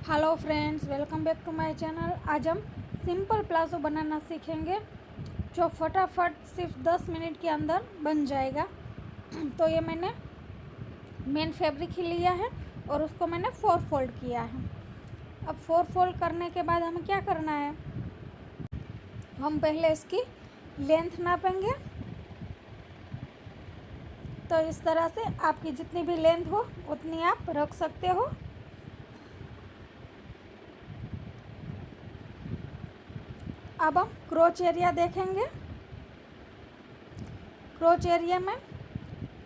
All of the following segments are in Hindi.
Hello friends, welcome back to my channel. आज हम सिंपल प्लाजो बनाना सीखेंगे जो फटाफट सिर्फ 10 मिनट के अंदर बन जाएगा। तो ये मैंने मेन फैब्रिक ही लिया है और उसको मैंने 4 फोल्ड किया है। अब 4 फोल्ड करने के बाद हमें क्या करना है, हम पहले इसकी लेंथ नापेंगे। तो इस तरह से आपकी जितनी भी लेंथ हो उतनी आप रख सकते हो। अब हम क्रोच एरिया देखेंगे। क्रोच एरिया में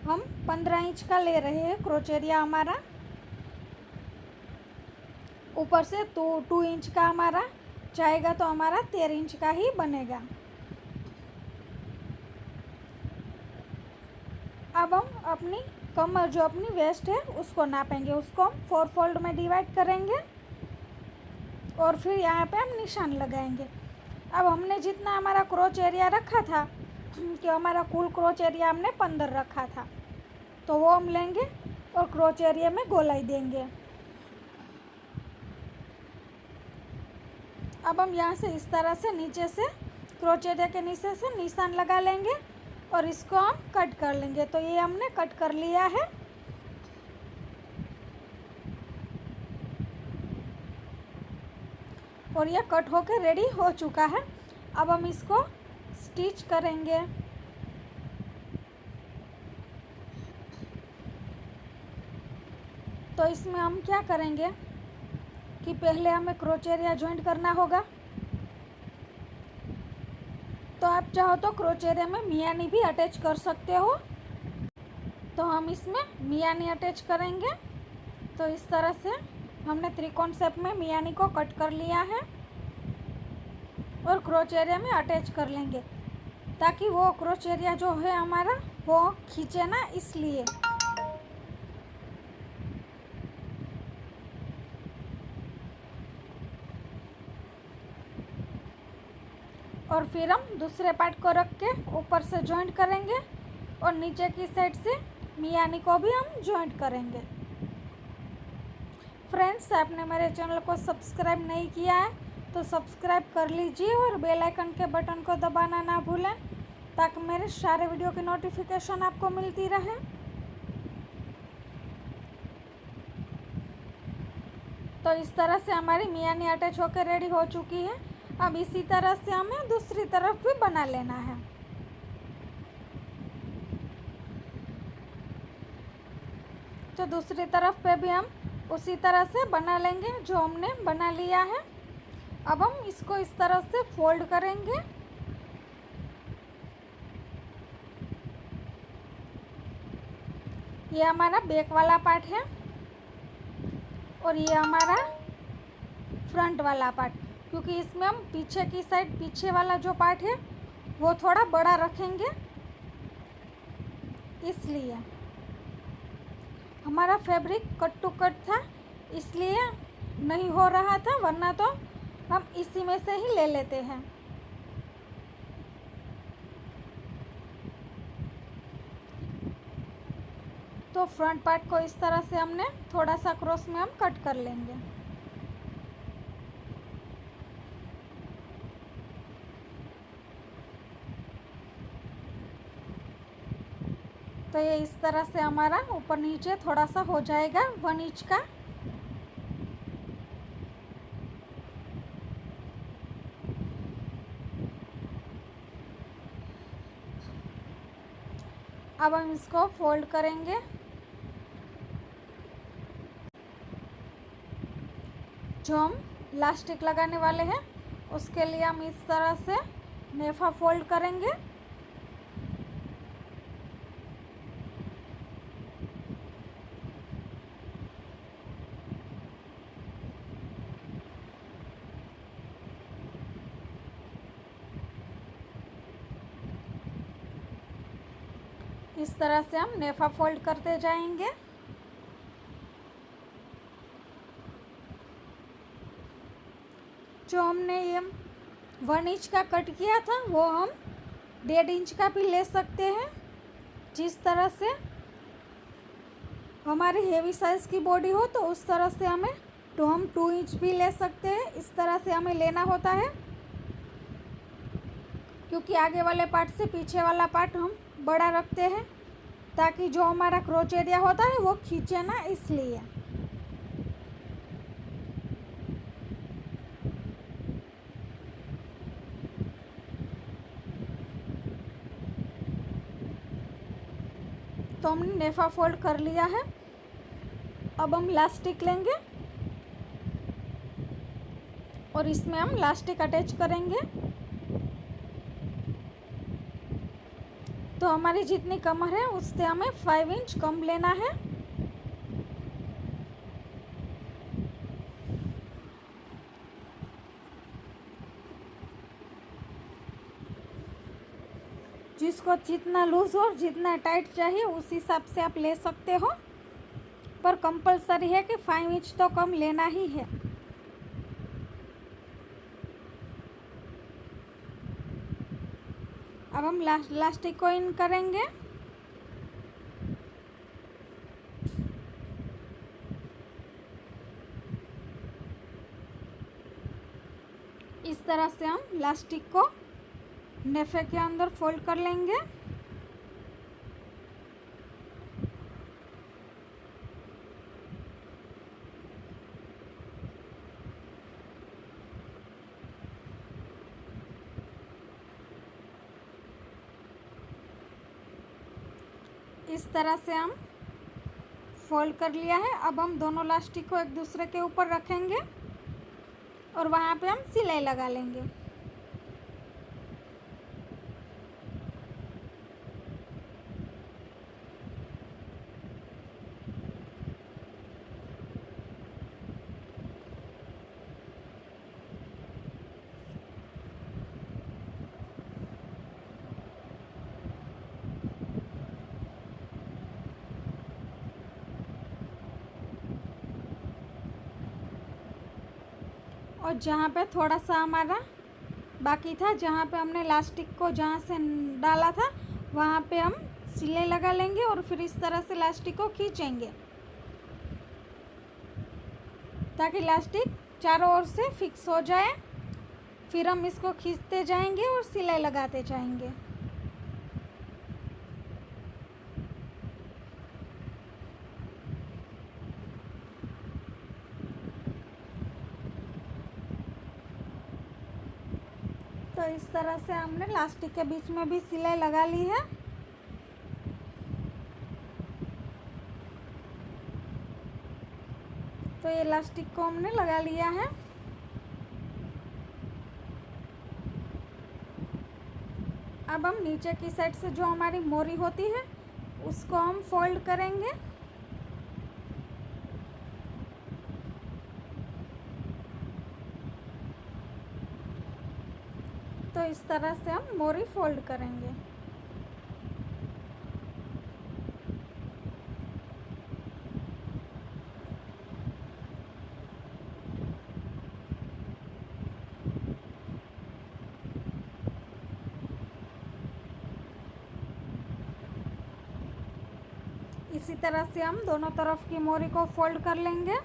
हम 15 इंच का ले रहे हैं। क्रोच एरिया हमारा ऊपर से 2 इंच का हमारा जाएगा, तो हमारा 13 इंच का ही बनेगा। अब हम अपनी कमर जो अपनी वेस्ट है उसको नापेंगे। उसको हम 4 फोल्ड में डिवाइड करेंगे और फिर यहाँ पे हम निशान लगाएंगे। अब हमने जितना हमारा क्रोच एरिया रखा था कि हमारा कुल क्रोच एरिया हमने 15 रखा था, तो वो हम लेंगे और क्रोच एरिया में गोलाई देंगे। अब हम यहाँ से इस तरह से नीचे से क्रोच एरिया के नीचे से निशान लगा लेंगे और इसको हम कट कर लेंगे। तो ये हमने कट कर लिया है। और ये कट होके रेडी हो चुका है। अब हम इसको स्टिच करेंगे। तो इसमें हम क्या करेंगे कि पहले हमें क्रोच एरिया जॉइंट करना होगा। तो आप चाहो तो क्रोच एरिया में मियानी भी अटैच कर सकते हो। तो हम इसमें मियानी अटैच करेंगे। तो इस तरह से हमने त्रिकोण शेप में मियानी को कट कर लिया है और क्रोच एरिया में अटैच कर लेंगे, ताकि वो क्रोच एरिया जो है हमारा वो खींचे ना, इसलिए। और फिर हम दूसरे पार्ट को रख के ऊपर से जॉइंट करेंगे और नीचे की साइड से मियानी को भी हम जॉइंट करेंगे। फ्रेंड्स, आपने मेरे चैनल को सब्सक्राइब नहीं किया है तो सब्सक्राइब कर लीजिए और बेल आइकन के बटन को दबाना ना भूलें, ताकि मेरे सारे वीडियो की नोटिफिकेशन आपको मिलती रहे। तो इस तरह से हमारी मियानी अटैच होकर रेडी हो चुकी है। अब इसी तरह से हमें दूसरी तरफ भी बना लेना है। तो दूसरी तरफ पे भी हम उसी तरह से बना लेंगे जो हमने बना लिया है। अब हम इसको इस तरह से फोल्ड करेंगे। ये हमारा बैक वाला पार्ट है और ये हमारा फ्रंट वाला पार्ट, क्योंकि इसमें हम पीछे की साइड पीछे वाला जो पार्ट है वो थोड़ा बड़ा रखेंगे, इसलिए। हमारा फैब्रिक कट टू कट था, इसलिए नहीं हो रहा था, वरना तो हम इसी में से ही ले लेते हैं। तो फ्रंट पार्ट को इस तरह से हमने थोड़ा सा क्रॉस में हम कट कर लेंगे। तो ये इस तरह से हमारा ऊपर नीचे थोड़ा सा हो जाएगा 1 इंच का। अब हम इसको फोल्ड करेंगे। जो हम इलास्टिक लगाने वाले हैं उसके लिए हम इस तरह से नेफा फोल्ड करेंगे। इस तरह से हम नेफा फोल्ड करते जाएंगे। जो हमने ये 1 इंच का कट किया था वो हम 1.5 इंच का भी ले सकते हैं। जिस तरह से हमारी हेवी साइज़ की बॉडी हो तो उस तरह से हमें तो हम 2 इंच भी ले सकते हैं। इस तरह से हमें लेना होता है, क्योंकि आगे वाले पार्ट से पीछे वाला पार्ट हम बड़ा रखते हैं ताकि जो हमारा क्रोच एरिया होता है वो खींचे ना, इसलिए। तो हमने नेफा फोल्ड कर लिया है। अब हम लास्टिक लेंगे और इसमें हम लास्टिक अटैच करेंगे। तो हमारी जितनी कमर है उससे हमें 5 इंच कम लेना है। जिसको जितना लूज और जितना टाइट चाहिए उस हिसाब से आप ले सकते हो, पर कंपलसरी है कि 5 इंच तो कम लेना ही है। अब हम लास्टिक को इन करेंगे। इस तरह से हम लास्टिक को नेफे के अंदर फोल्ड कर लेंगे। इस तरह से हम फोल्ड कर लिया है। अब हम दोनों लास्टिक को एक दूसरे के ऊपर रखेंगे और वहाँ पे हम सिलाई लगा लेंगे। और जहाँ पे थोड़ा सा हमारा बाकी था, जहाँ पे हमने लास्टिक को जहाँ से डाला था वहाँ पे हम सिलाई लगा लेंगे और फिर इस तरह से लास्टिक को खींचेंगे ताकि लास्टिक चारों ओर से फिक्स हो जाए। फिर हम इसको खींचते जाएंगे और सिलाई लगाते जाएंगे। तो इस तरह से हमने लास्टिक के बीच में भी सिलाई लगा ली है। तो ये लास्टिक को हमने लगा लिया है। अब हम नीचे की साइड से जो हमारी मोरी होती है उसको हम फोल्ड करेंगे। तो इस तरह से हम मोरी फोल्ड करेंगे। इसी तरह से हम दोनों तरफ की मोरी को फोल्ड कर लेंगे।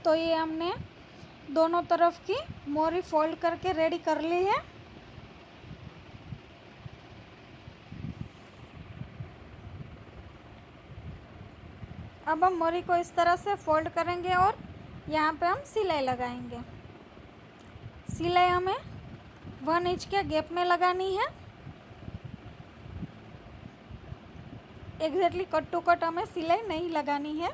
तो ये हमने दोनों तरफ की मोरी फोल्ड करके रेडी कर ली है। अब हम मोरी को इस तरह से फोल्ड करेंगे और यहाँ पे हम सिलाई लगाएंगे। सिलाई हमें 1 इंच के गैप में लगानी है। एग्जैक्टली कट टू कट हमें सिलाई नहीं लगानी है।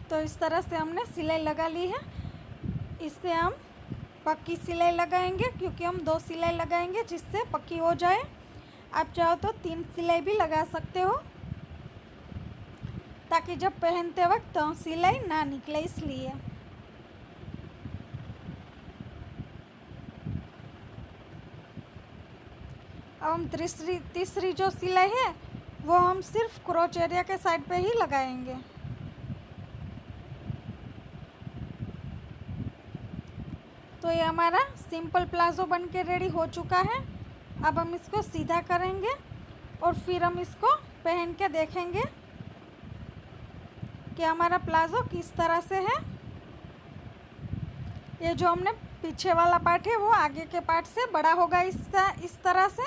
तो इस तरह से हमने सिलाई लगा ली है। इससे हम पक्की सिलाई लगाएंगे, क्योंकि हम 2 सिलाई लगाएंगे जिससे पक्की हो जाए। आप चाहो तो 3 सिलाई भी लगा सकते हो ताकि जब पहनते वक्त सिलाई ना निकले इसलिए। अब हम तीसरी जो सिलाई है वो हम सिर्फ क्रोच एरिया के साइड पे ही लगाएंगे। तो ये हमारा सिंपल प्लाजो बन के रेडी हो चुका है। अब हम इसको सीधा करेंगे और फिर हम इसको पहन के देखेंगे कि हमारा प्लाजो किस तरह से है। ये जो हमने पीछे वाला पार्ट है वो आगे के पार्ट से बड़ा होगा इस तरह से।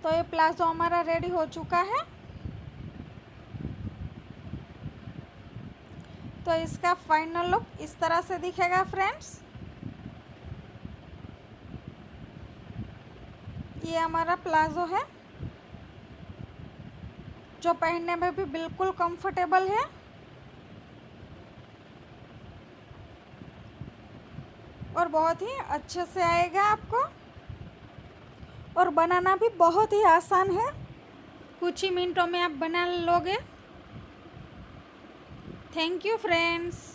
तो ये प्लाजो हमारा रेडी हो चुका है। तो इसका फाइनल लुक इस तरह से दिखेगा फ्रेंड्स। ये हमारा प्लाजो है जो पहनने में भी बिल्कुल कंफर्टेबल है और बहुत ही अच्छे से आएगा आपको, और बनाना भी बहुत ही आसान है, कुछ ही मिनटों में आप बना लोगे। Thank you friends.